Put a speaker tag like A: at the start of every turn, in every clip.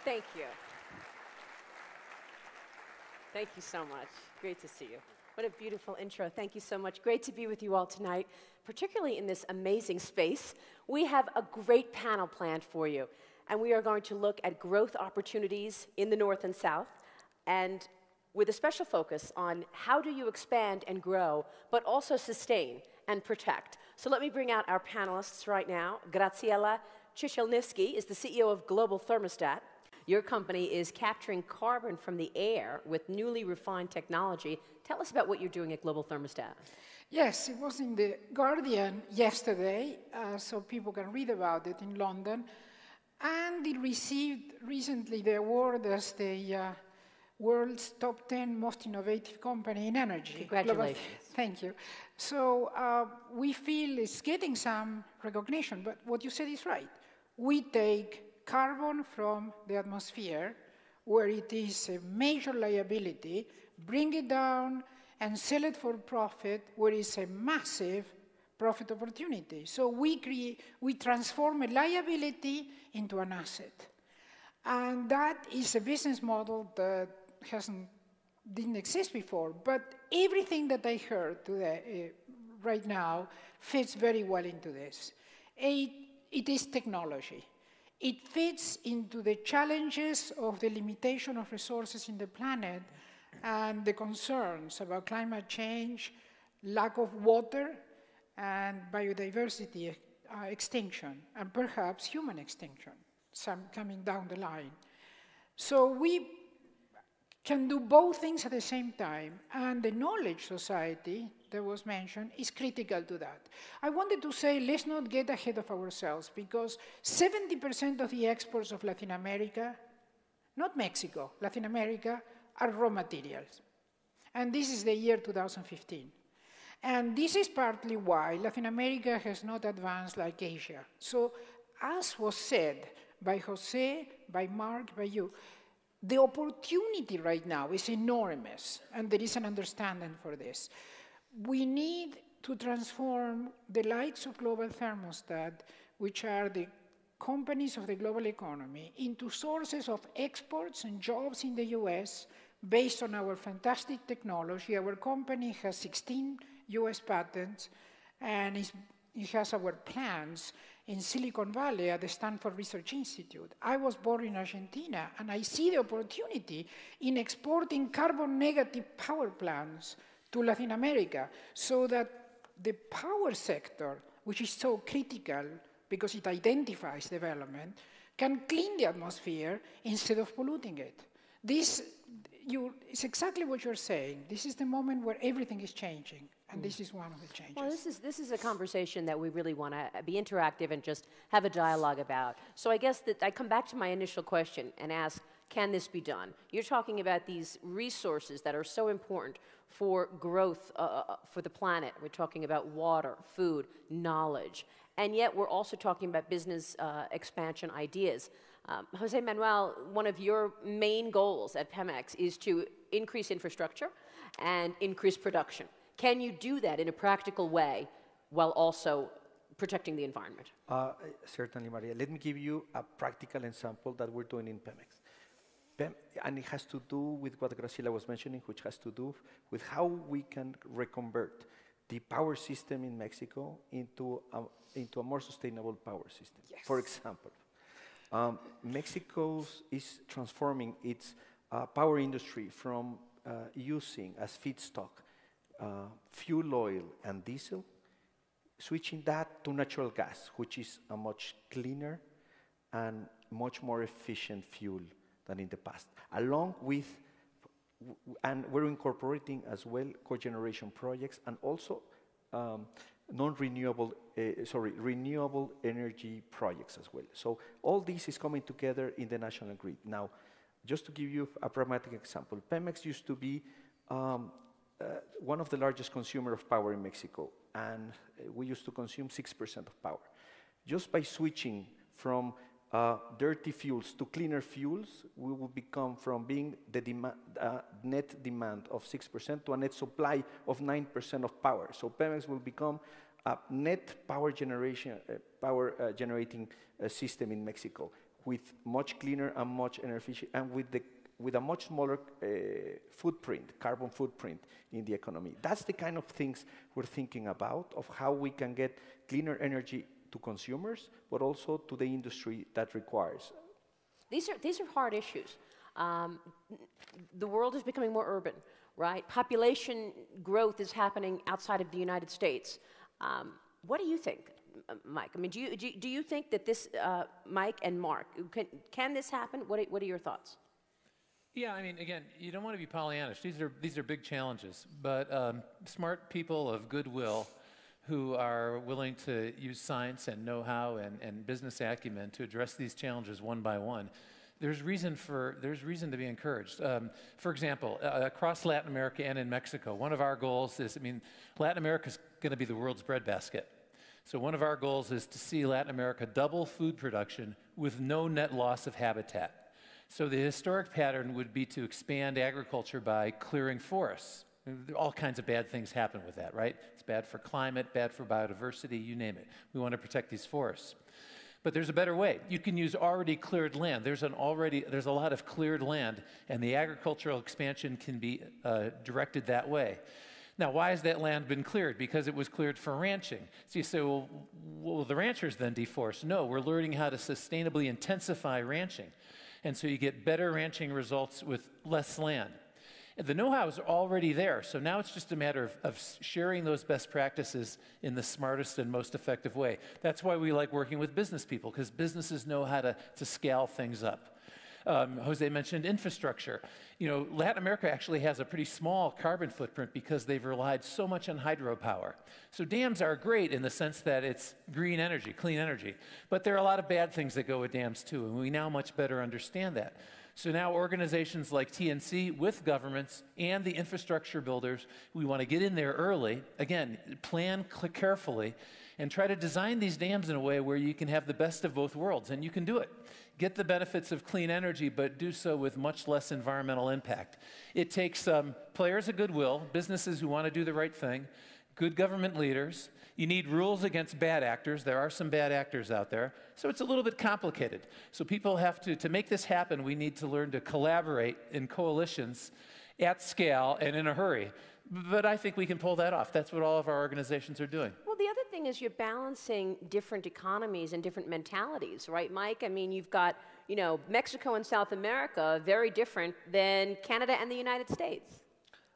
A: Thank you. Thank you so much. Great to see you. What a beautiful intro. Thank you so much. Great to be with you all tonight, particularly in this amazing space. We have a great panel planned for you, and we are going to look at growth opportunities in the North and South, and with a special focus on how do you expand and grow, but also sustain and protect. So let me bring out our panelists right now. Graciela Chichilinsky is the CEO of Global Thermostat. Your company is capturing carbon from the air with newly refined technology. Tell us about what you're doing at Global Thermostat.
B: Yes, it was in The Guardian yesterday, so people can read about it in London. And it received recently the award as the world's top 10 most innovative company in energy.
A: Congratulations.
B: Thank you. So we feel it's getting some recognition, but what you said is right. We take carbon from the atmosphere, where it is a major liability, bring it down and sell it for profit, where it's a massive profit opportunity. So we transform a liability into an asset. And that is a business model that didn't exist before. But everything that I heard today, right now fits very well into this. It is technology. It fits into the challenges of the limitation of resources in the planet and the concerns about climate change, lack of water, and biodiversity extinction, and perhaps human extinction, some coming down the line. So we can do both things at the same time, and the knowledge society that was mentioned is critical to that. I wanted to say, let's not get ahead of ourselves, because 70% of the exports of Latin America, not Mexico, Latin America, are raw materials. And this is the year 2015. And this is partly why Latin America has not advanced like Asia. So, as was said by Jose, by Mark, by you, the opportunity right now is enormous, and there is an understanding for this. We need to transform the likes of Global Thermostat, which are the companies of the global economy, into sources of exports and jobs in the US based on our fantastic technology. Our company has 16 US patents, and it has our plans in Silicon Valley at the Stanford Research Institute. I was born in Argentina, and I see the opportunity in exporting carbon-negative power plants to Latin America, so that the power sector, which is so critical because it identifies development, can clean the atmosphere instead of polluting it. It's exactly what you're saying. This is the moment where everything is changing, and this is one of the changes.
A: Well, this is a conversation that we really want to be interactive and just have a dialogue about. So I guess that I come back to my initial question and ask, can this be done? You're talking about these resources that are so important for growth for the planet. We're talking about water, food, knowledge, and yet we're also talking about business expansion ideas. Jose Manuel, one of your main goals at Pemex is to increase infrastructure and increase production. Can you do that in a practical way while also protecting the environment?
C: Certainly, Maria. Let me give you a practical example that we're doing in Pemex. And it has to do with what Graciela was mentioning, which has to do with how we can reconvert the power system in Mexico into a more sustainable power system. Yes. For example, Mexico is transforming its power industry from using as feedstock fuel oil and diesel, switching that to natural gas, which is a much cleaner and much more efficient fuel than in the past. Along with, and we're incorporating as well cogeneration projects and also renewable energy projects as well. So all this is coming together in the national grid. Now, just to give you a pragmatic example, Pemex used to be one of the largest consumers of power in Mexico, and we used to consume 6% of power. Just by switching from dirty fuels to cleaner fuels, we will become from being the net demand of 6% to a net supply of 9% of power. So Pemex will become a net power generating system in Mexico, with much cleaner and much energy efficient, and with a much smaller carbon footprint in the economy. That's the kind of things we're thinking about, of how we can get cleaner energy to consumers, but also to the industry that requires.
A: These are hard issues. The world is becoming more urban, right? Population growth is happening outside of the United States. What do you think, Mike? I mean, do you think that this, Mike and Mark, can this happen? What are your thoughts?
D: Yeah, I mean, again, you don't want to be Pollyannish. These are big challenges, but smart people of goodwill who are willing to use science and know-how and business acumen to address these challenges one by one, there's reason to be encouraged. For example, across Latin America and in Mexico, one of our goals is, I mean, Latin America is going to be the world's breadbasket. So one of our goals is to see Latin America double food production with no net loss of habitat. So the historic pattern would be to expand agriculture by clearing forests. All kinds of bad things happen with that, right? It's bad for climate, bad for biodiversity, you name it. We want to protect these forests. But there's a better way. You can use already cleared land. There's a lot of cleared land, and the agricultural expansion can be directed that way. Now, why has that land been cleared? Because it was cleared for ranching. So you say, well, will the ranchers then deforest? No, we're learning how to sustainably intensify ranching. And so you get better ranching results with less land. The know-how is already there, so now it's just a matter of sharing those best practices in the smartest and most effective way. That's why we like working with business people, because businesses know how to scale things up. Jose mentioned infrastructure. You know, Latin America actually has a pretty small carbon footprint because they've relied so much on hydropower. So dams are great in the sense that it's green energy, clean energy. But there are a lot of bad things that go with dams too, and we now much better understand that. So now organizations like TNC with governments and the infrastructure builders, we want to get in there early, again, plan carefully, and try to design these dams in a way where you can have the best of both worlds, and you can do it. Get the benefits of clean energy, but do so with much less environmental impact. It takes players of goodwill, businesses who want to do the right thing, good government leaders. You need rules against bad actors. There are some bad actors out there. So it's a little bit complicated. So people have to make this happen, we need to learn to collaborate in coalitions at scale and in a hurry. But I think we can pull that off. That's what all of our organizations are doing.
A: Well, the other thing is you're balancing different economies and different mentalities, right, Mike? I mean, you've got, you know, Mexico and South America, very different than Canada and the United States.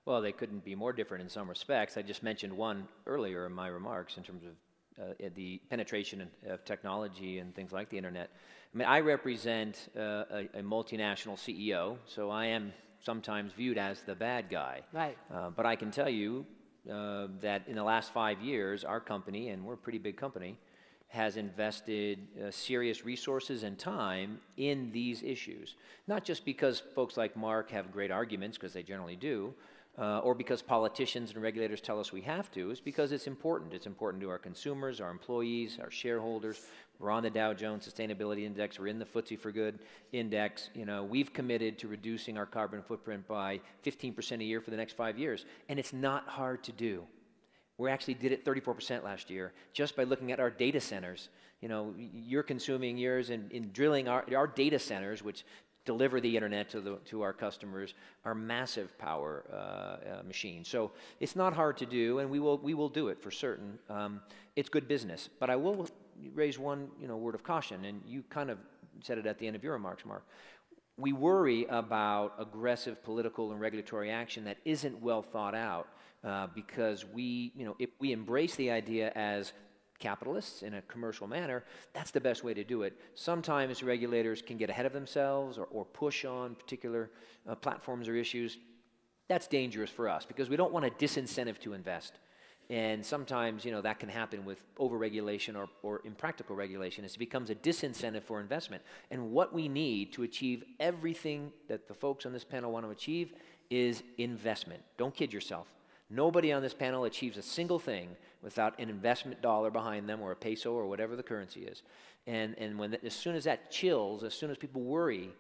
E: Well, they couldn't be more different in some respects. I just mentioned one earlier in my remarks in terms of the penetration of technology and things like the internet. I mean, I represent a multinational CEO, so I am sometimes viewed as the bad guy.
A: Right.
E: But I can tell you that in the last 5 years, our company, and we're a pretty big company, has invested serious resources and time in these issues. Not just because folks like Mark have great arguments, because they generally do, or because politicians and regulators tell us we have to. It's because it's important. It's important to our consumers, our employees, our shareholders. We're on the Dow Jones Sustainability Index. We're in the FTSE for Good Index. You know, we've committed to reducing our carbon footprint by 15% a year for the next 5 years, and it's not hard to do. We actually did it 34% last year just by looking at our data centers. You know, you're consuming yours in drilling our data centers, which deliver the internet to our customers, are massive power machines. So it's not hard to do, and we will do it for certain. It's good business. But I will raise one word of caution, and you kind of said it at the end of your remarks, Mark. We worry about aggressive political and regulatory action that isn't well thought out because if we embrace the idea as capitalists in a commercial manner, that's the best way to do it. Sometimes regulators can get ahead of themselves or push on particular platforms or issues. That's dangerous for us because we don't want a disincentive to invest. And sometimes, that can happen with over-regulation or impractical regulation. It becomes a disincentive for investment. And what we need to achieve everything that the folks on this panel want to achieve is investment. Don't kid yourself. Nobody on this panel achieves a single thing without an investment dollar behind them or a peso or whatever the currency is. And as soon as that chills, as soon as people worry,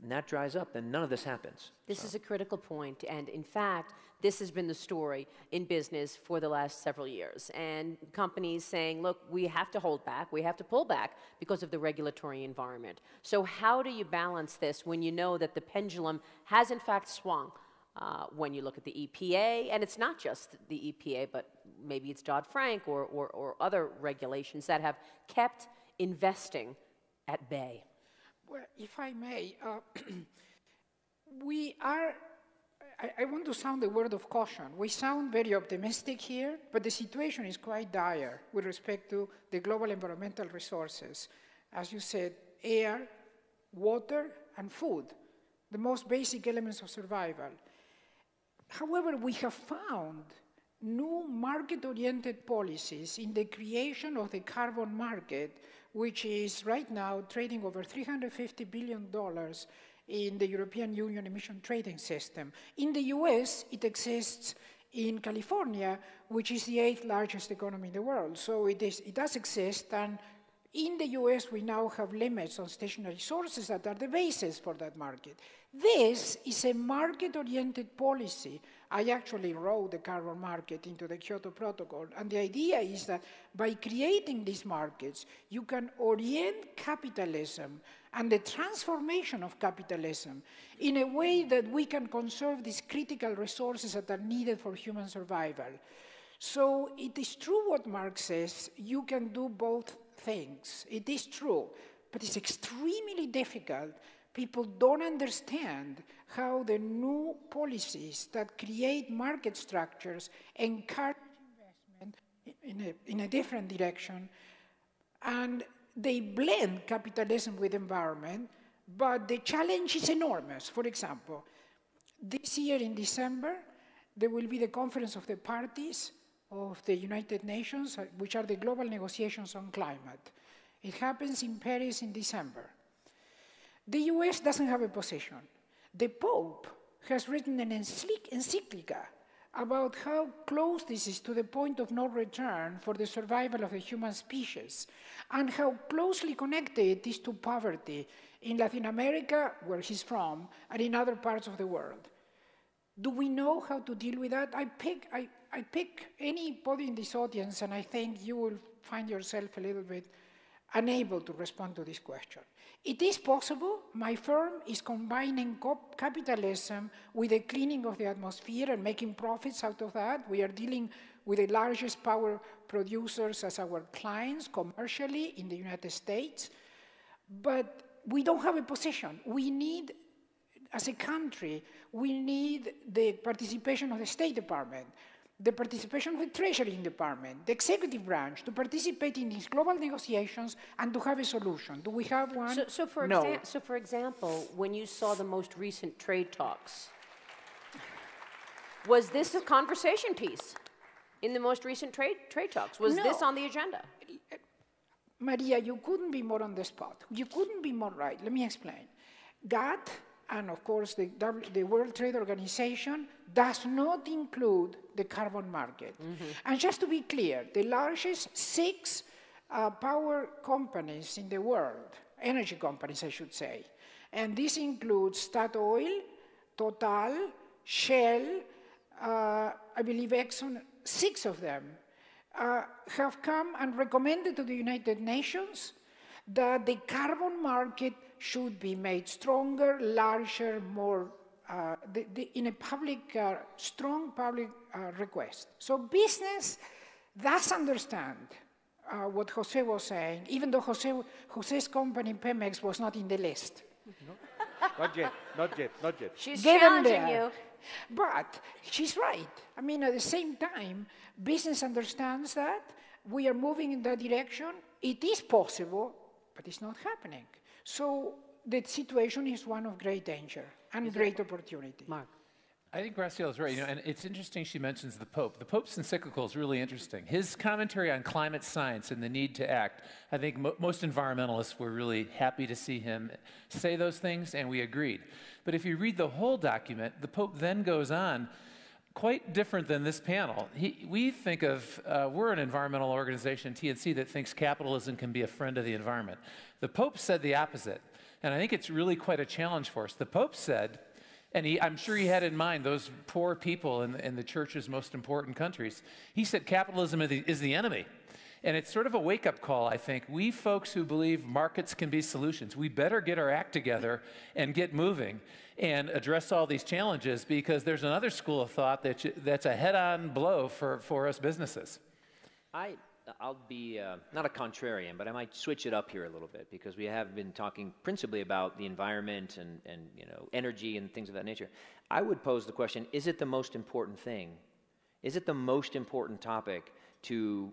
E: and that dries up, then none of this happens.
A: This is a critical point, and in fact, this has been the story in business for the last several years. And companies saying, look, we have to hold back, we have to pull back because of the regulatory environment. So how do you balance this when you know that the pendulum has in fact swung? When you look at the EPA, and it's not just the EPA, but maybe it's Dodd-Frank or other regulations that have kept investing at bay.
B: Well, if I may, we are, I want to sound a word of caution. We sound very optimistic here, but the situation is quite dire with respect to the global environmental resources. As you said, air, water, and food, the most basic elements of survival. However, we have found new market-oriented policies in the creation of the carbon market, which is right now trading over $350 billion in the European Union emission trading system. In the US, it exists in California, which is the 8th largest economy in the world. So it does exist, and in the US, we now have limits on stationary sources that are the basis for that market. This is a market-oriented policy. I actually wrote the carbon market into the Kyoto Protocol, and the idea is that by creating these markets, you can orient capitalism and the transformation of capitalism in a way that we can conserve these critical resources that are needed for human survival. So it is true what Marx says, you can do both things. It is true, but it's extremely difficult. People don't understand how the new policies that create market structures encourage investment in a different direction, and they blend capitalism with environment, but the challenge is enormous. For example, this year in December, there will be the Conference of the Parties of the United Nations, which are the global negotiations on climate. It happens in Paris in December. The US doesn't have a position. The Pope has written an encyclica about how close this is to the point of no return for the survival of the human species, and how closely connected it is to poverty in Latin America, where he's from, and in other parts of the world. Do we know how to deal with that? I pick anybody in this audience, and I think you will find yourself a little bit unable to respond to this question. It is possible. My firm is combining capitalism with the cleaning of the atmosphere and making profits out of that. We are dealing with the largest power producers as our clients commercially in the United States. But we don't have a position. We need, as a country, we need the participation of the State Department, the participation of the Treasury Department, the executive branch, to participate in these global negotiations and to have a solution. Do we have one?
A: So for example, when you saw the most recent trade talks, was this a conversation piece in the most recent trade talks? Was this on the agenda?
B: Maria, you couldn't be more on the spot. You couldn't be more right. Let me explain. GATT, and of course the World Trade Organization, does not include the carbon market. Mm-hmm. And just to be clear, the largest 6 power companies in the world, energy companies I should say, and this includes Statoil, Total, Shell, I believe Exxon, 6 of them have come and recommended to the United Nations that the carbon market should be made stronger, larger, more, in a public, strong public request. So business does understand what Jose was saying, even though Jose's company, Pemex, was not in the list.
C: No, not yet.
A: She's challenging you.
B: But she's right. I mean, at the same time, business understands that. We are moving in that direction. It is possible, but it's not happening. So the situation is one of great danger and great opportunity.
A: Mark.
D: I think Graciela is right, you know, and it's interesting she mentions the Pope. The Pope's encyclical is really interesting. His commentary on climate science and the need to act, I think most environmentalists were really happy to see him say those things, and we agreed. But if you read the whole document, the Pope then goes on, quite different than this panel. We think of, we're an environmental organization, TNC, that thinks capitalism can be a friend of the environment. The Pope said the opposite, and I think it's really quite a challenge for us. The Pope said, And I'm sure he had in mind those poor people in the church's most important countries. He said capitalism is the enemy. And it's sort of a wake-up call, I think. We folks who believe markets can be solutions, we better get our act together and get moving and address all these challenges, because there's another school of thought that's a head-on blow for us businesses.
E: I'll be not a contrarian, but I might switch it up here a little bit, because we have been talking principally about the environment and energy and things of that nature. I would pose the question, is it the most important thing? Is it the most important topic to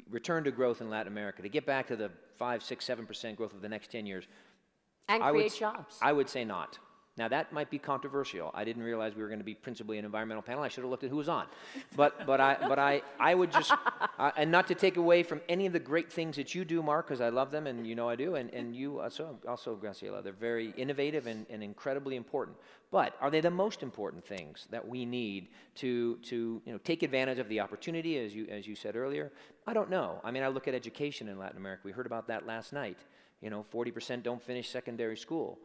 E: return to growth in Latin America, to get back to the 5, 6, 7% growth of the next 10 years?
A: And create jobs.
E: I would say not. Now, that might be controversial. I didn't realize we were going to be principally an environmental panel. I should have looked at who was on. But I would just, and not to take away from any of the great things that you do, Mark, because I love them, and you know I do, and you also, Graciela. They're very innovative and incredibly important. But are they the most important things that we need to take advantage of the opportunity, as you said earlier? I don't know. I mean, I look at education in Latin America. We heard about that last night. 40% don't finish secondary school.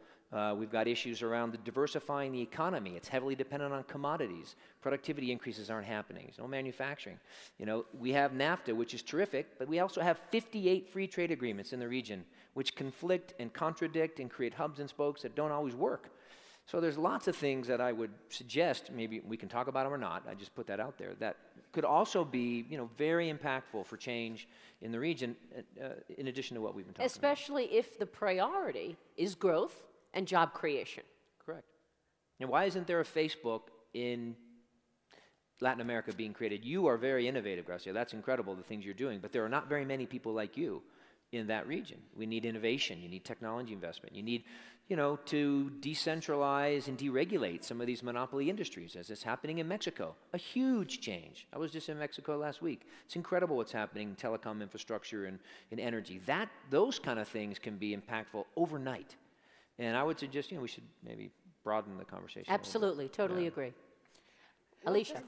E: We've got issues around diversifying the economy. It's heavily dependent on commodities. Productivity increases aren't happening. There's no manufacturing. We have NAFTA, which is terrific, but we also have 58 free trade agreements in the region, which conflict and contradict and create hubs and spokes that don't always work. So there's lots of things that I would suggest, maybe we can talk about them or not, I just put that out there, that could also be very impactful for change in the region, in addition to what we've been talking about.
A: Especially if the priority is growth and job creation.
E: Correct. And why isn't there a Facebook in Latin America being created? You are very innovative, Graciela. That's incredible, the things you're doing. But there are not very many people like you in that region. We need innovation. You need technology investment. You need, to decentralize and deregulate some of these monopoly industries, as is happening in Mexico. A huge change. I was just in Mexico last week. It's incredible what's happening in telecom infrastructure and in energy. Those kind of things can be impactful overnight. And I would suggest, we should maybe broaden the conversation.
A: Absolutely, totally agree. Alicia.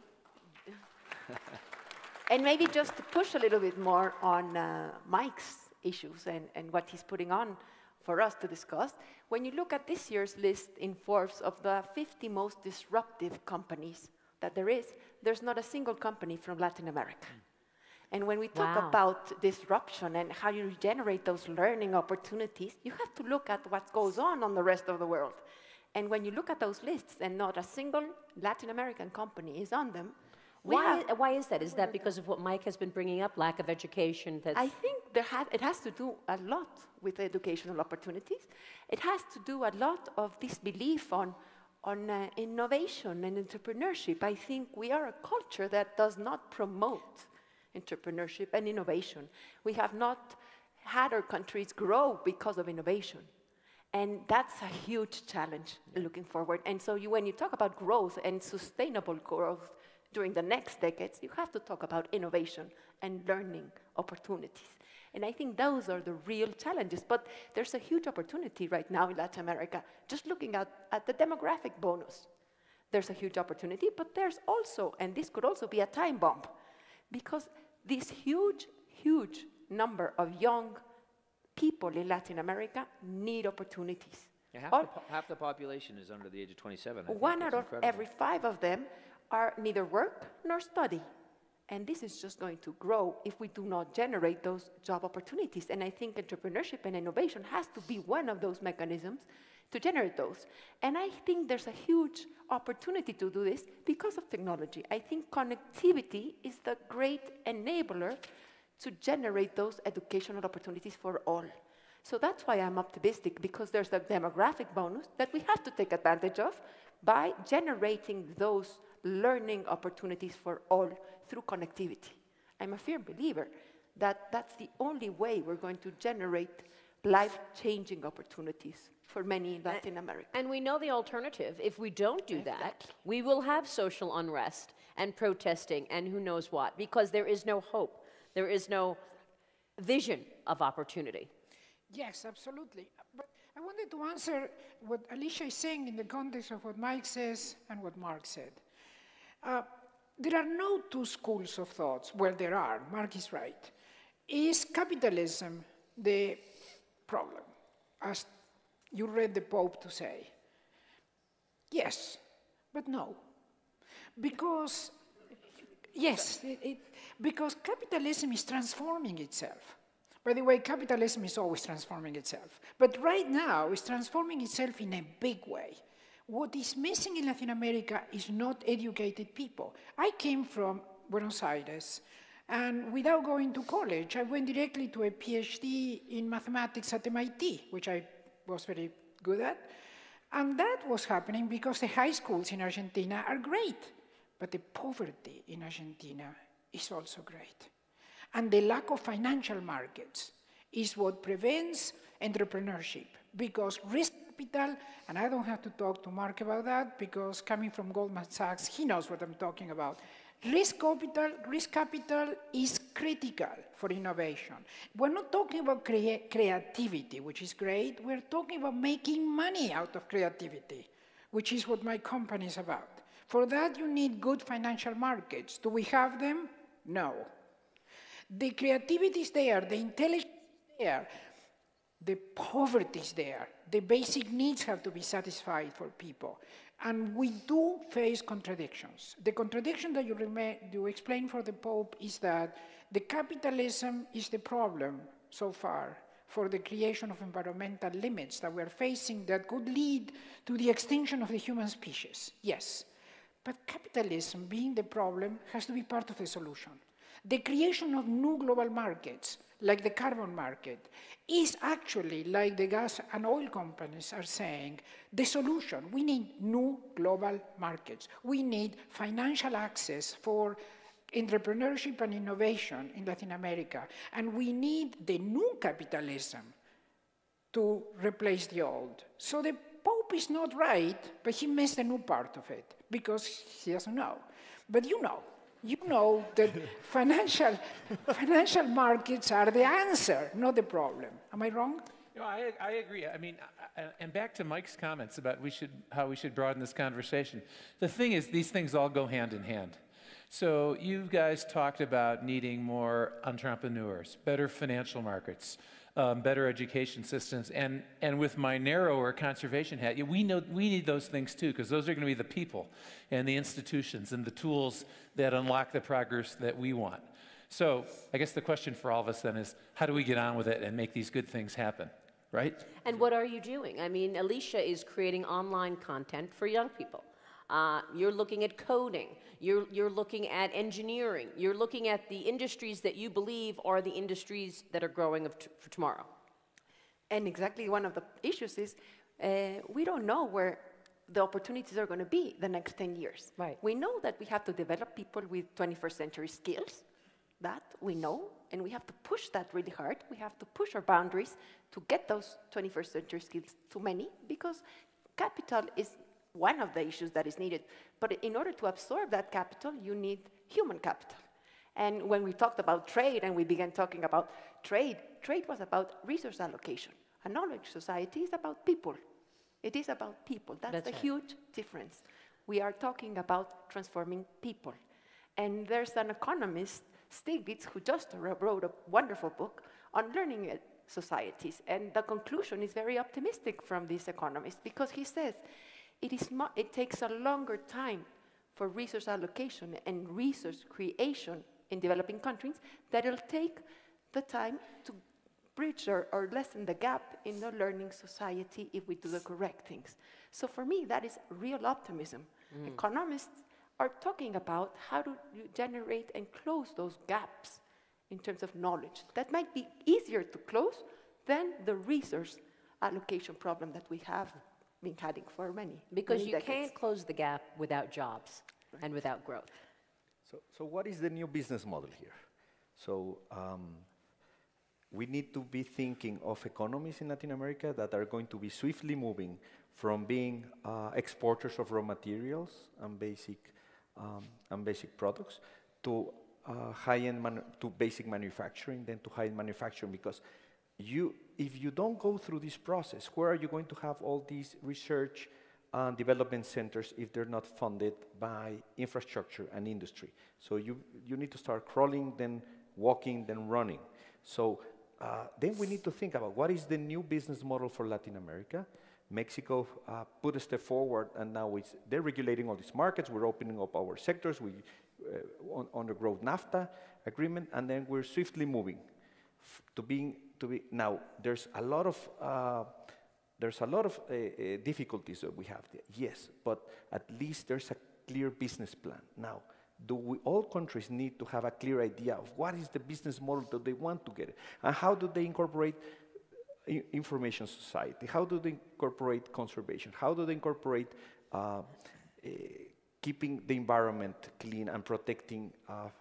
F: And maybe just to push a little bit more on Mike's issues and what he's putting on for us to discuss. When you look at this year's list in Forbes of the 50 most disruptive companies that there's not a single company from Latin America. And when we talk about disruption and how you generate those learning opportunities, you have to look at what goes on the rest of the world. And when you look at those lists and not a single Latin American company is on them,
A: why is that? Is that because of what Mike has been bringing up, lack of education?
F: I think it has to do a lot with educational opportunities. It has to do a lot of this belief on innovation and entrepreneurship. I think we are a culture that does not promote entrepreneurship and innovation. We have not had our countries grow because of innovation. And that's a huge challenge looking forward. And so when you talk about growth and sustainable growth during the next decades, you have to talk about innovation and learning opportunities. And I think those are the real challenges. But there's a huge opportunity right now in Latin America, just looking at the demographic bonus. There's a huge opportunity, but there's also, and this could also be a time bomb, because this huge, huge number of young people in Latin America need opportunities.
E: Yeah, half the population is under the age of 27.
F: One out of every 5 of them are neither work nor study. And this is just going to grow if we do not generate those job opportunities. And I think entrepreneurship and innovation has to be one of those mechanisms to generate those. And I think there's a huge opportunity to do this because of technology. I think connectivity is the great enabler to generate those educational opportunities for all. So that's why I'm optimistic, because there's a demographic bonus that we have to take advantage of by generating those learning opportunities for all through connectivity. I'm a firm believer that that's the only way we're going to generate life-changing opportunities for many in Latin America.
A: And we know the alternative. If we don't do that, we will have social unrest and protesting and who knows what, because there is no hope. There is no vision of opportunity.
B: Yes, absolutely. But I wanted to answer what Alicia is saying in the context of what Mike says and what Mark said. There are no two schools of thoughts. Well, there are. Mark is right. Is capitalism the problem, as you read the Pope to say? Yes, but no. Because, yes, because capitalism is transforming itself. By the way, capitalism is always transforming itself. But right now, it's transforming itself in a big way. What is missing in Latin America is not educated people. I came from Buenos Aires, and without going to college, I went directly to a PhD in mathematics at MIT, which I was very good at. And that was happening because the high schools in Argentina are great, but the poverty in Argentina is also great. And the lack of financial markets is what prevents entrepreneurship, because risk capital, and I don't have to talk to Mark about that, because coming from Goldman Sachs, he knows what I'm talking about. Risk capital is critical for innovation. We're not talking about creativity, which is great. We're talking about making money out of creativity, which is what my company is about. For that, you need good financial markets. Do we have them? No. The creativity is there, the intelligence is there, the poverty is there, the basic needs have to be satisfied for people. And we do face contradictions. The contradiction that you explained for the Pope is that the capitalism is the problem so far for the creation of environmental limits that we're facing that could lead to the extinction of the human species. Yes, but capitalism being the problem has to be part of the solution. The creation of new global markets, like the carbon market, is actually, like the gas and oil companies are saying, the solution. We need new global markets. We need financial access for entrepreneurship and innovation in Latin America. And we need the new capitalism to replace the old. So the Pope is not right, but he missed the new part of it, because he doesn't know. But you know that financial markets are the answer, not the problem. Am I wrong?
D: No, I agree. I mean, and back to Mike's comments about how we should broaden this conversation. The thing is, these things all go hand in hand. So you guys talked about needing more entrepreneurs, better financial markets, better education systems, and with my narrower conservation hat, we need those things too, because those are going to be the people and the institutions and the tools that unlock the progress that we want. So I guess the question for all of us then is, how do we get on with it and make these good things happen, right?
A: And what are you doing? I mean, Alicia is creating online content for young people. You're looking at coding. You're looking at engineering. You're looking at the industries that you believe are the industries that are growing for tomorrow.
F: And exactly one of the issues is we don't know where the opportunities are going to be the next 10 years.
A: Right.
F: We know that we have to develop people with 21st century skills. That we know, and we have to push that really hard. We have to push our boundaries to get those 21st century skills to many, because capital is one of the issues that is needed. But in order to absorb that capital, you need human capital. And when we talked about trade and we began talking about trade was about resource allocation. A knowledge society is about people. It is about people. That's a huge difference. We are talking about transforming people. And there's an economist, Stiglitz, who just wrote a wonderful book on learning societies. And the conclusion is very optimistic from this economist, because he says it takes a longer time for resource allocation and resource creation in developing countries that it'll take the time to bridge or lessen the gap in the learning society if we do the correct things. So for me, that is real optimism. Economists are talking about how do you generate and close those gaps in terms of knowledge. That might be easier to close than the resource allocation problem that we have been having for many
A: Because you
F: decades.
A: can't close the gap without jobs and without growth.
C: So what is the new business model here? So we need to be thinking of economies in Latin America that are going to be swiftly moving from being exporters of raw materials and basic products to to basic manufacturing, then to high-end manufacturing, because if you don't go through this process, where are you going to have all these research and development centers if they're not funded by infrastructure and industry? So you need to start crawling, then walking, then running. So then we need to think about what is the new business model for Latin America, Mexico put a step forward, and now they're regulating all these markets. We're opening up our sectors. We on the growth NAFTA agreement, and then we're swiftly moving to be now. There's a lot of difficulties that we have there. Yes, but at least there's a clear business plan now. All countries need to have a clear idea of what is the business model that they want to get, and how do they incorporate information society? How do they incorporate conservation? How do they incorporate keeping the environment clean and protecting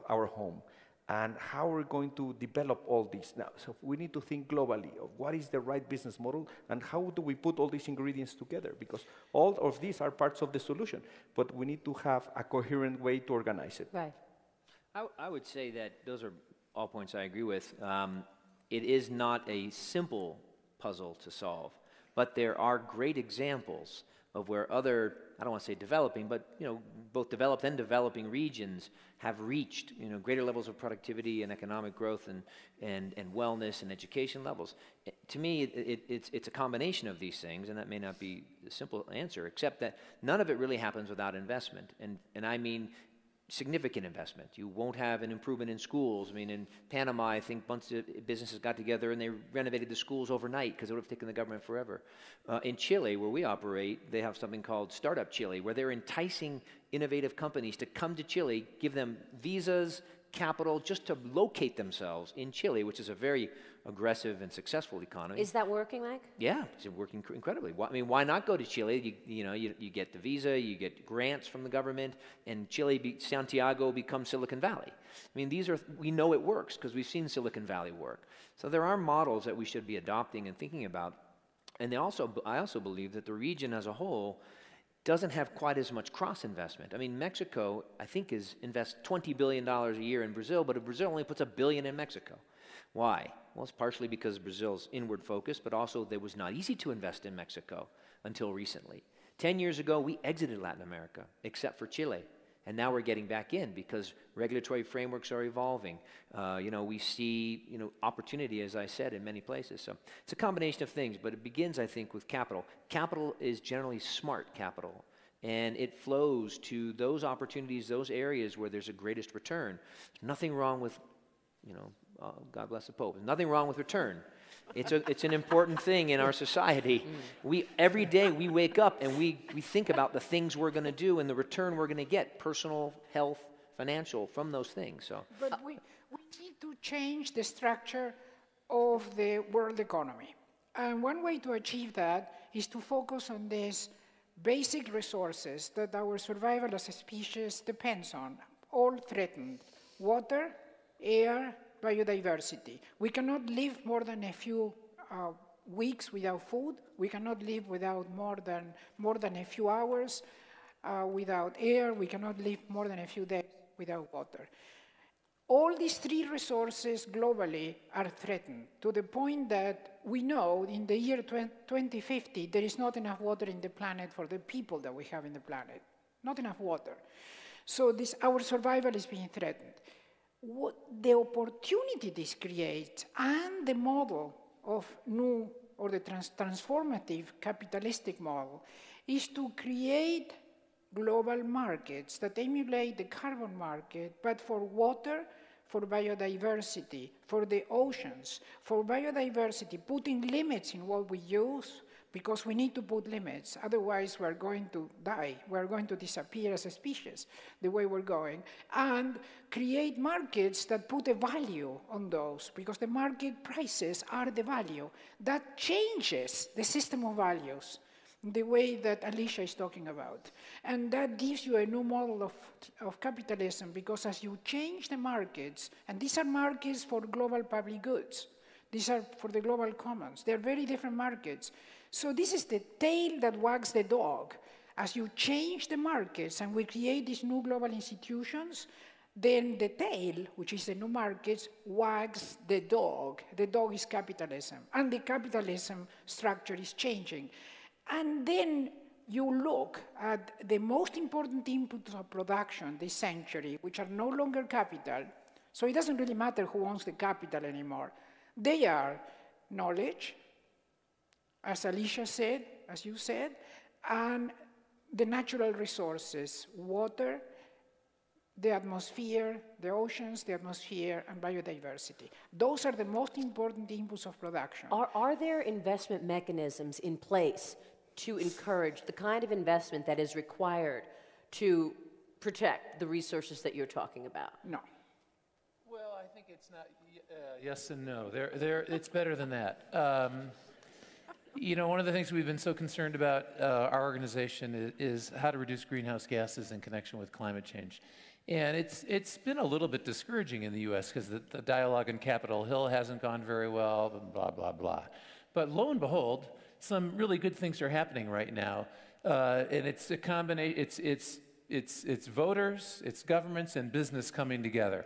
C: our home? And how we're going to develop all this now. So we need to think globally of what is the right business model and how do we put all these ingredients together, because all of these are parts of the solution, but we need to have a coherent way to organize it.
A: Right.
E: I would say that those are all points I agree with. It is not a simple puzzle to solve, but there are great examples of where other, I don't want to say developing, but both developed and developing regions have reached greater levels of productivity and economic growth and wellness and education levels. To me, it's a combination of these things, and that may not be the simple answer, except that none of it really happens without investment, and I mean significant investment. You won't have an improvement in schools. I mean, in Panama, I think bunch of businesses got together and they renovated the schools overnight because it would have taken the government forever. In Chile, where we operate, they have something called Startup Chile, where they're enticing innovative companies to come to Chile, give them visas, capital, just to locate themselves in Chile, which is a very aggressive and successful economy.
A: Is that working, Mike?
E: Yeah, it's working incredibly. I mean, why not go to Chile? You get the visa, you get grants from the government, and Santiago becomes Silicon Valley. I mean, we know it works because we've seen Silicon Valley work. So there are models that we should be adopting and thinking about. And I also believe that the region as a whole doesn't have quite as much cross-investment. I mean, Mexico, I think, invests $20 billion a year in Brazil, but Brazil only puts $1 billion in Mexico. Why? Well, it's partially because Brazil's inward focused, but also it was not easy to invest in Mexico until recently. 10 years ago, we exited Latin America, except for Chile. And now we're getting back in because regulatory frameworks are evolving. We see opportunity, as I said, in many places. So it's a combination of things, but it begins, I think, with capital. Capital is generally smart capital, and it flows to those opportunities, those areas where there's a greatest return. There's nothing wrong with, God bless the Pope. There's nothing wrong with return. It's an important thing in our society. Every day we wake up and we think about the things we're going to do and the return we're going to get, personal, health, financial, from those things. So,
B: but we need to change the structure of the world economy. And one way to achieve that is to focus on these basic resources that our survival as a species depends on, all threatened: water, air, biodiversity. We cannot live more than a few weeks without food. We cannot live without more than a few hours without air. We cannot live more than a few days without water. All these three resources globally are threatened to the point that we know in the year 2050 there is not enough water in the planet for the people that we have in the planet. Not enough water. So our survival is being threatened. What the opportunity this creates and the model of new or the transformative capitalistic model is to create global markets that emulate the carbon market, but for water, for biodiversity, for the oceans, for biodiversity, putting limits in what we use, because we need to put limits, otherwise we're going to die, we're going to disappear as a species, the way we're going, and create markets that put a value on those, because the market prices are the value. That changes the system of values, the way that Alicia is talking about. And that gives you a new model of capitalism, because as you change the markets, and these are markets for global public goods, these are for the global commons, they're very different markets. So this is the tail that wags the dog. As you change the markets and we create these new global institutions, then the tail, which is the new markets, wags the dog. The dog is capitalism, and the capitalism structure is changing. And then you look at the most important inputs of production this century, which are no longer capital. So it doesn't really matter who owns the capital anymore. They are knowledge, as Alicia said, as you said, and the natural resources, water, the atmosphere, the oceans, the atmosphere, and biodiversity. Those are the most important inputs of production.
A: Are there investment mechanisms in place to encourage the kind of investment that is required to protect the resources that you're talking about?
B: No.
D: Well, I think it's not yes and no. It's better than that. You know, one of the things we've been so concerned about our organization is how to reduce greenhouse gases in connection with climate change. And it's been a little bit discouraging in the U.S. because the dialogue in Capitol Hill hasn't gone very well, blah, blah, blah. But lo and behold, some really good things are happening right now. And it's a combination, it's voters, it's governments, and business coming together.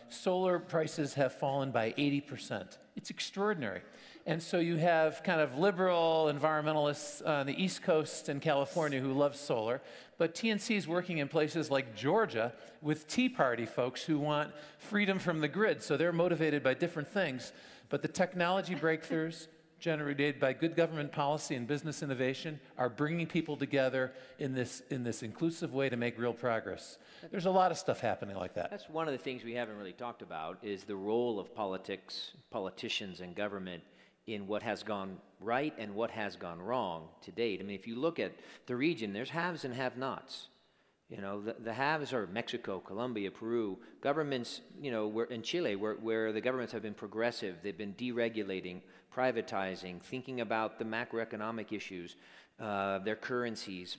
D: Solar prices have fallen by 80%. It's extraordinary. And so you have kind of liberal environmentalists on the East Coast in California who love solar, but TNC is working in places like Georgia with Tea Party folks who want freedom from the grid, so they're motivated by different things. But the technology breakthroughs generated by good government policy and business innovation are bringing people together in this inclusive way to make real progress. There's a lot of stuff happening like that.
E: That's one of the things we haven't really talked about is the role of politicians and government in what has gone right and what has gone wrong to date. I mean, if you look at the region, there's haves and have-nots. You know, the haves are Mexico, Colombia, Peru. Governments, you know, in Chile, where the governments have been progressive, they've been deregulating, privatizing, thinking about the macroeconomic issues, their currencies.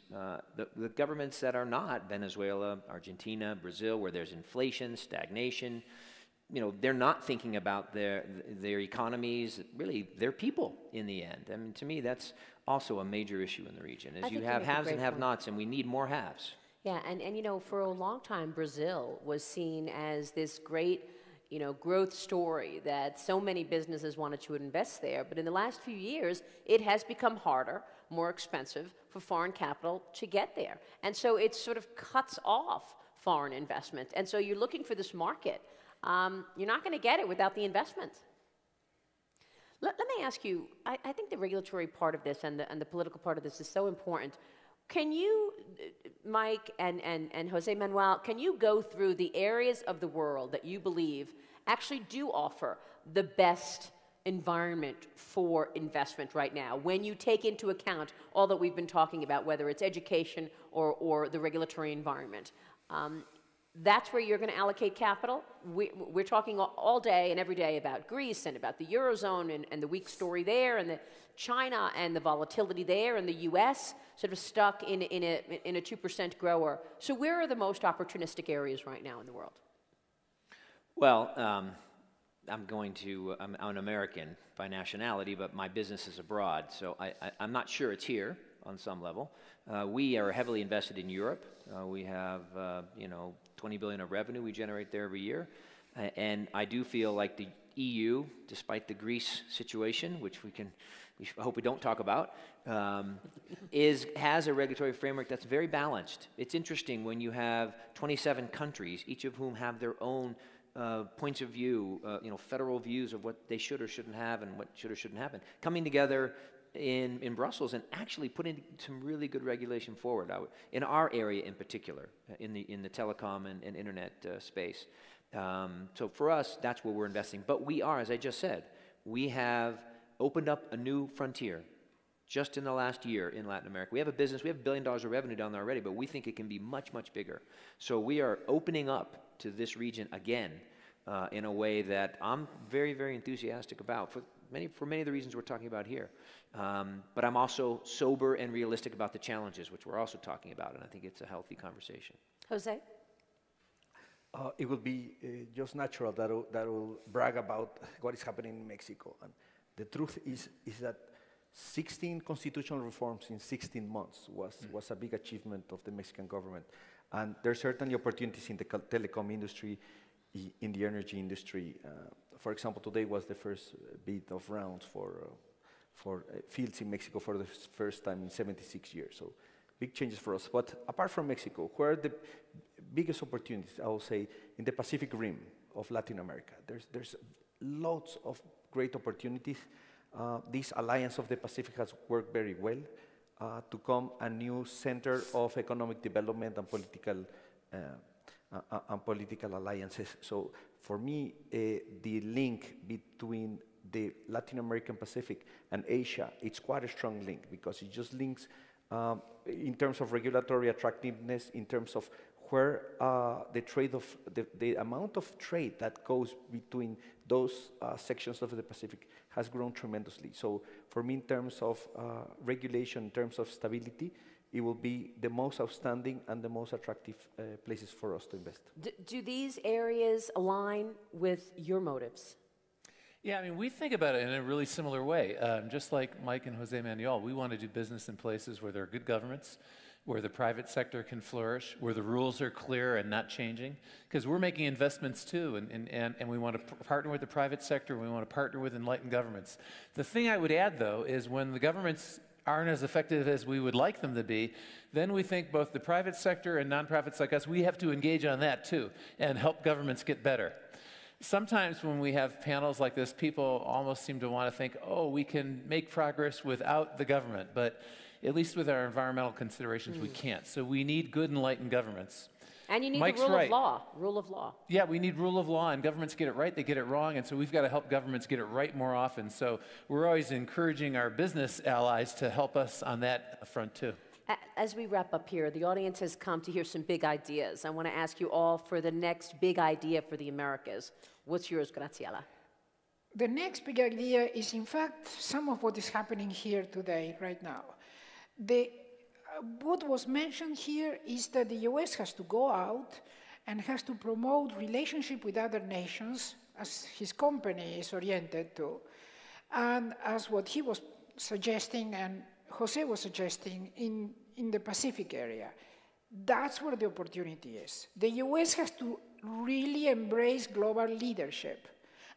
E: The governments that are not, Venezuela, Argentina, Brazil, where there's inflation, stagnation, you know, they're not thinking about their economies, really their people in the end. I mean, to me, that's also a major issue in the region, is you have haves and have-nots, and we need more haves.
A: Yeah, and you know, for a long time, Brazil was seen as this great, you know, growth story that so many businesses wanted to invest there. But in the last few years, it has become harder, more expensive for foreign capital to get there. And so it sort of cuts off foreign investment. And so you're looking for this market. You're not going to get it without the investment. Let me ask you, I think the regulatory part of this and the political part of this is so important. Can you, Mike and Jose Manuel, can you go through the areas of the world that you believe actually do offer the best environment for investment right now, when you take into account all that we've been talking about, whether it's education or the regulatory environment? That's where you're going to allocate capital. We're talking all day and every day about Greece and about the Eurozone and the weak story there, and the China and the volatility there, and the U.S. sort of stuck in a 2% grower. So where are the most opportunistic areas right now in the world?
E: Well, I'm an American by nationality, but my business is abroad, so I'm not sure it's here on some level. We are heavily invested in Europe. We have, you know, 20 billion of revenue we generate there every year. And I do feel like the EU, despite the Greece situation, which we hope we don't talk about, has a regulatory framework that's very balanced. It's interesting when you have 27 countries, each of whom have their own points of view, you know, federal views of what they should or shouldn't have and what should or shouldn't happen, coming together in Brussels and actually putting some really good regulation forward in our area in particular, in the telecom and internet space. So for us, that's where we're investing. But we are, as I just said, we have opened up a new frontier just in the last year in Latin America. We have a business, we have $1 billion of revenue down there already, but we think it can be much, much bigger. So we are opening up to this region again in a way that I'm very, very enthusiastic about for many of the reasons we're talking about here. But I'm also sober and realistic about the challenges, which we're also talking about, and I think it's a healthy conversation.
A: Jose?
C: It will be just natural that will brag about what is happening in Mexico. And the truth is that 16 constitutional reforms in 16 months was a big achievement of the Mexican government. And there are certainly opportunities in the telecom industry, in the energy industry. For example, today was the first bid of rounds for fields in Mexico for the first time in 76 years. So big changes for us. But apart from Mexico, where are the biggest opportunities, I will say, in the Pacific Rim of Latin America? There's lots of great opportunities. This alliance of the Pacific has worked very well to become a new center of economic development and political alliances. So for me, the link between the Latin American Pacific and Asia, it's quite a strong link because it just links in terms of regulatory attractiveness, in terms of where the amount of trade that goes between those sections of the Pacific has grown tremendously. So for me, in terms of regulation, in terms of stability, it will be the most outstanding and the most attractive places for us to invest.
A: Do these areas align with your motives?
D: Yeah, I mean, we think about it in a really similar way. Just like Mike and Jose Manuel, we want to do business in places where there are good governments, where the private sector can flourish, where the rules are clear and not changing. Because we're making investments too, and we want to partner with the private sector, we want to partner with enlightened governments. The thing I would add, though, is when the governments aren't as effective as we would like them to be, then we think both the private sector and nonprofits like us, we have to engage on that too, and help governments get better. Sometimes when we have panels like this, people almost seem to want to think, oh, we can make progress without the government, but at least with our environmental considerations, we can't. So we need good, enlightened governments.
A: And you need
D: Mike's
A: the rule
D: right.
A: of law. Rule of law.
D: Yeah, we need rule of law, and governments get it right, they get it wrong, and so we've got to help governments get it right more often. So we're always encouraging our business allies to help us on that front too.
A: As we wrap up here, the audience has come to hear some big ideas. I want to ask you all for the next big idea for the Americas. What's yours, Graciela?
B: The next big idea is, in fact, some of what is happening here today, right now. What was mentioned here is that the US has to go out and has to promote relationship with other nations, as his company is oriented to, and as what he was suggesting and Jose was suggesting in the Pacific area. That's where the opportunity is. The US has to really embrace global leadership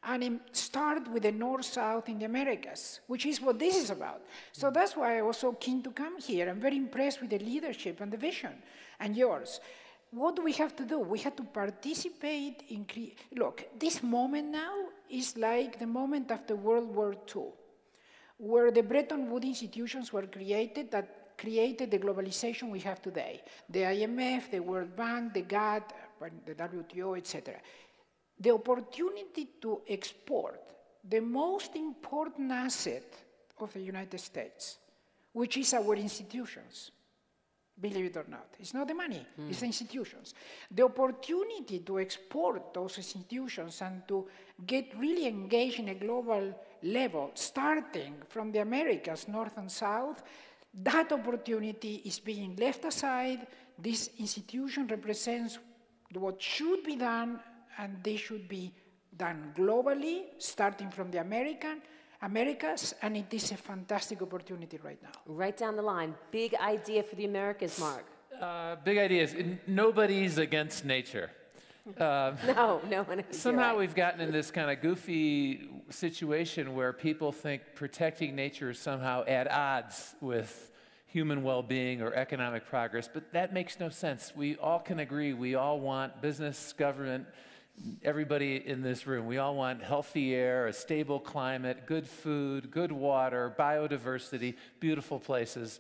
B: and start with the North-South in the Americas, which is what this is about. So that's why I was so keen to come here. I'm very impressed with the leadership and the vision, and yours. What do we have to do? We have to participate in... Look, this moment now is like the moment after World War II, where the Bretton Woods institutions were created that created the globalization we have today. The IMF, the World Bank, the GATT, the WTO, etc. The opportunity to export the most important asset of the United States, which is our institutions, believe it or not. It's not the money, it's the institutions. The opportunity to export those institutions and to get really engaged in a global level, starting from the Americas, North and South, that opportunity is being left aside. This institution represents what should be done, and this should be done globally, starting from the Americas, and it is a fantastic opportunity right now.
A: Right down the line, big idea for the Americas, Mark.
D: Big ideas. Nobody's against nature.
A: No one is.
D: Somehow we've gotten in this kind of goofy situation where people think protecting nature is somehow at odds with human well-being or economic progress, but that makes no sense. We all can agree, we all want business, government, everybody in this room, we all want healthy air, a stable climate, good food, good water, biodiversity, beautiful places.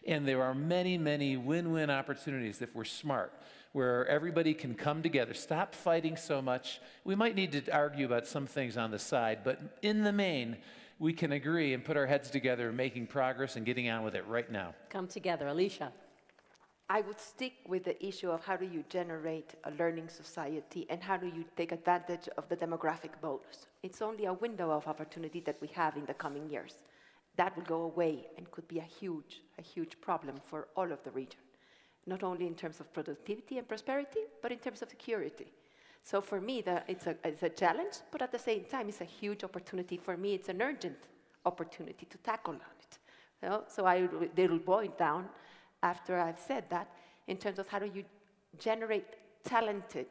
D: And there are many, many win-win opportunities if we're smart, where everybody can come together, stop fighting so much. We might need to argue about some things on the side, but in the main, we can agree and put our heads together, making progress and getting on with it right now.
A: Come together. Alicia.
F: I would stick with the issue of how do you generate a learning society and how do you take advantage of the demographic bonus. It's only a window of opportunity that we have in the coming years. That will go away and could be a huge problem for all of the region, not only in terms of productivity and prosperity, but in terms of security. So for me, it's a challenge, but at the same time, it's a huge opportunity. For me, it's an urgent opportunity to tackle on it. You know? So it'll boil down, after I've said that, in terms of how do you generate talented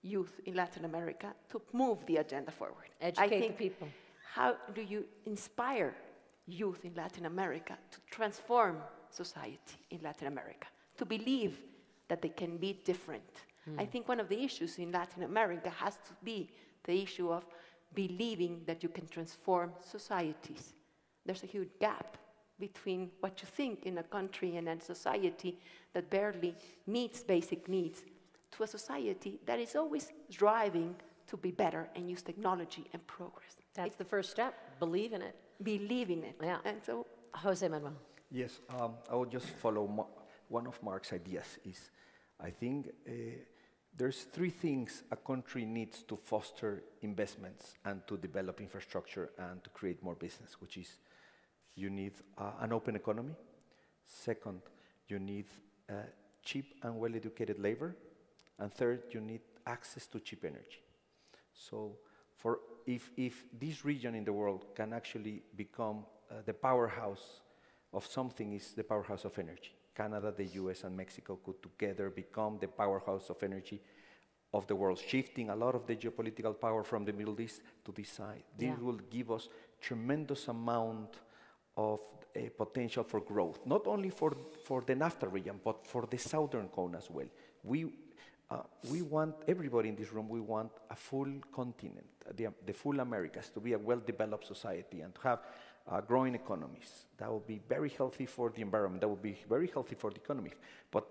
F: youth in Latin America to move the agenda forward.
A: Educate the people.
F: How do you inspire youth in Latin America to transform society in Latin America, to believe that they can be different? I think one of the issues in Latin America has to be the issue of believing that you can transform societies. There's a huge gap between what you think in a country and a society that barely meets basic needs to a society that is always striving to be better and use technology and progress.
A: That's the first step. Believe in it.
F: Believe in it.
A: Yeah.
F: And so,
A: Jose Manuel.
C: Yes, I will just follow one of Mark's ideas. Is I think there's three things a country needs to foster investments and to develop infrastructure and to create more business, which is you need an open economy. Second, you need cheap and well-educated labor. And third, you need access to cheap energy. So if this region in the world can actually become the powerhouse of something, is the powerhouse of energy. Canada, the US, and Mexico could together become the powerhouse of energy of the world, shifting a lot of the geopolitical power from the Middle East to this side. This will give us tremendous amount of potential for growth, not only for the NAFTA region, but for the southern cone as well. We want, everybody in this room, we want a full continent, the full Americas, to be a well-developed society and to have growing economies. That will be very healthy for the environment. That will be very healthy for the economy. But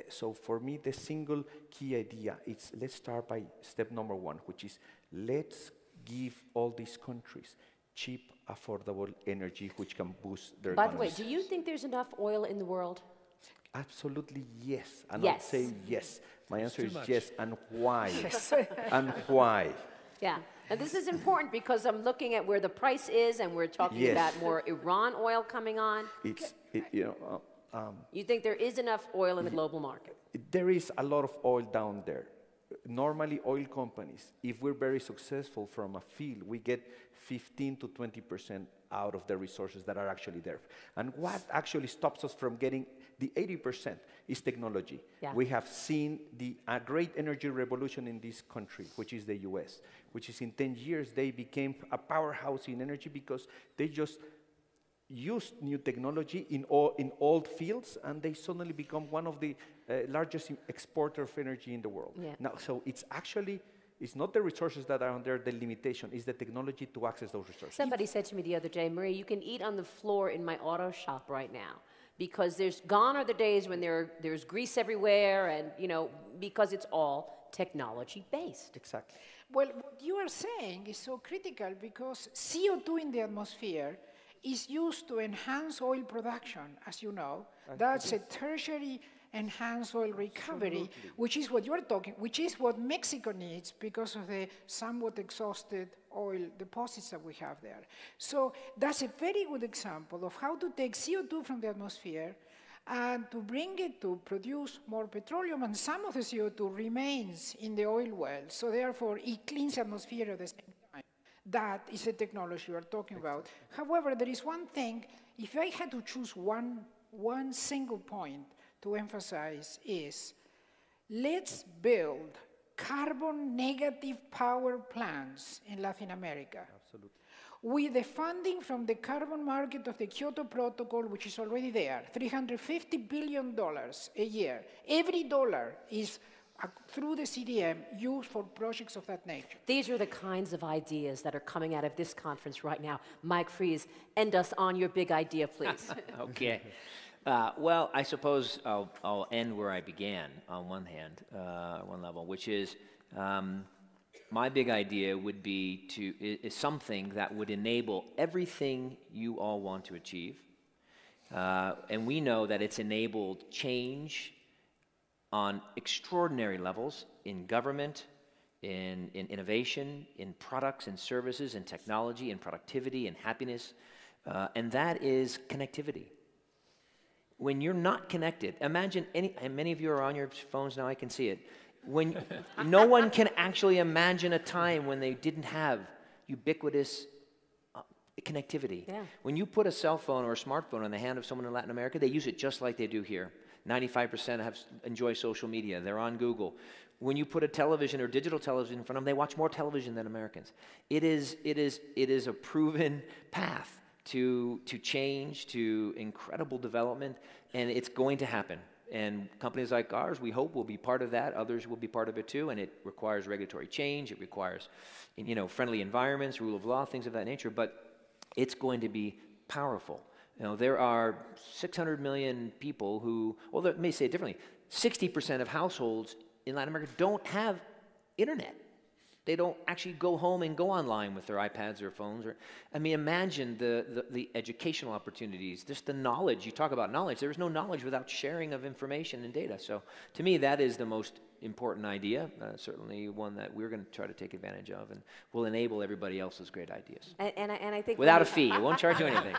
C: so for me, the single key idea is let's start by step number one, which is let's give all these countries cheap, affordable energy which can boost their
A: By the way,
C: economies.
A: do you think there's enough oil in the world?
C: Absolutely yes. And
A: Yes.
C: I'll say yes. My answer
D: too
C: is
D: much.
C: yes. And why? And why?
A: Yeah. And this is important because I'm looking at where the price is and we're talking
C: Yes.
A: about more Iran oil coming on. You think there is enough oil in the global market?
C: There is a lot of oil down there. Normally, oil companies, if we're very successful from a field, we get 15 to 20% out of the resources that are actually there. And what actually stops us from getting the 80% is technology.
A: Yeah.
C: We have seen a great energy revolution in this country, which is the US, which is in 10 years, they became a powerhouse in energy because they just used new technology in old fields, and they suddenly become one of the largest exporter of energy in the world.
A: Yeah.
C: Now, so it's actually, it's not the resources that are under the limitation, it's the technology to access those resources.
A: Somebody said to me the other day, Maria, you can eat on the floor in my auto shop right now because gone are the days when there's grease everywhere and, because it's all technology-based.
C: Exactly.
B: Well, what you are saying is so critical because CO2 in the atmosphere is used to enhance oil production, as you know. That's a tertiary enhanced oil recovery, which is what you're talking, which is what Mexico needs because of the somewhat exhausted oil deposits that we have there. So that's a very good example of how to take CO2 from the atmosphere and to bring it to produce more petroleum, and some of the CO2 remains in the oil well, so therefore it cleans the atmosphere at the same time. That is the technology we're talking about. However, there is one thing, if I had to choose one single point to emphasize is, let's build carbon negative power plants in Latin America.
C: Absolutely.
B: With the funding from the carbon market of the Kyoto Protocol, which is already there, $350 billion a year. Every dollar is through the CDM used for projects of that nature.
A: These are the kinds of ideas that are coming out of this conference right now. Mike Fries, end us on your big idea, please.
E: Okay. Well, I suppose I'll end where I began on one hand, one level, which is my big idea would be is something that would enable everything you all want to achieve. And we know that it's enabled change on extraordinary levels in government, in innovation, in products and services, in technology, in productivity, in happiness, and that is connectivity. When you're not connected, imagine and many of you are on your phones now, I can see it. When no one can actually imagine a time when they didn't have ubiquitous connectivity.
A: Yeah.
E: When you put a cell phone or a smartphone in the hand of someone in Latin America, they use it just like they do here. 95% enjoy social media. They're on Google. When you put a television or digital television in front of them, they watch more television than Americans. It is a proven path to change, to incredible development, and it's going to happen. And companies like ours, we hope, will be part of that. Others will be part of it too. And it requires regulatory change. It requires, friendly environments, rule of law, things of that nature. But it's going to be powerful. There are 600 million people who, well, let me say it differently. 60% of households in Latin America don't have internet. They don't actually go home and go online with their iPads or phones. Imagine the educational opportunities, just the knowledge. You talk about knowledge. There is no knowledge without sharing of information and data. So to me, that is the most important idea, certainly one that we're going to try to take advantage of, and will enable everybody else's great ideas.
A: And I think
E: without a fee. It won't charge you anything.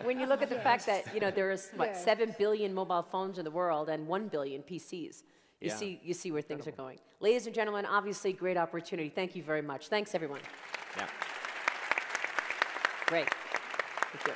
A: when you look at the fact that there is 7 billion mobile phones in the world and 1 billion PCs. You see where things are going. Ladies and gentlemen, obviously great opportunity. Thank you very much. Thanks, everyone.
E: Yeah.
A: Great. Thank you.